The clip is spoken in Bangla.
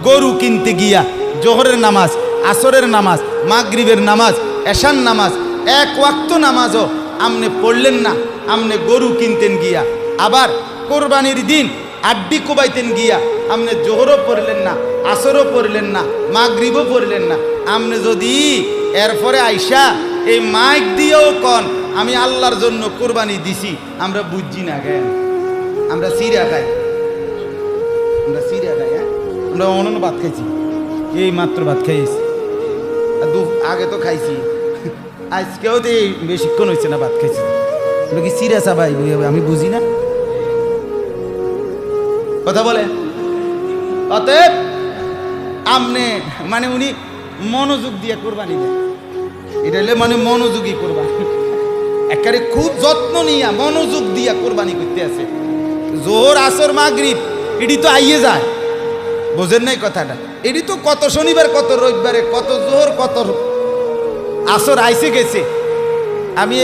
গরু কিনতে গিয়া জোহরের নামাজ, আসরের নামাজ, মাগরিবের নামাজ, এশার নামাজ, এক ওয়াক্ত নামাজও আমনে পড়লেন না, আমনে গরু কিনতেন গিয়া। আবার কোরবানির দিন আড্ডি কোবাইতেন গিয়া আমনে জোহরও পড়লেন না, আসরও পড়লেন না, মাগরিবও পড়লেন না। আমনে যদি এরপরে আইসা এই মাইক দিয়েও কন আমি আল্লাহর জন্য কোরবানি দিছি, আমরা বুঝছি না কেন? আমরা সিরা খাই, আমরা সিরা খাই, হ্যাঁ আমরা অনন্য ভাত খাইছি, এই মাত্র ভাত খাইছি, আগে তো খাইছি, আজকেও তো বেশিক্ষণ হয়েছে না ভাত খাইছি। কি সিরা চাবাই আমি বুঝি না কথা বলে। অতএব আমনে মানে উনি মনোযোগ দিয়ে কোরবানি দেয়, এটা হলে মানে মনোযোগী কোরবানি, একেবারে খুব যত্ন নিয়া মনোযোগ দিয়া কোরবানি করতে আছে। জোহর আসর মাগরিব এটি তো আইয়ে যায়, বোঝেন নাই কথাটা? এটি তো কত শনিবার কত রবিবারে কত জোহর কত আসর আইসে গেছে। আমি এই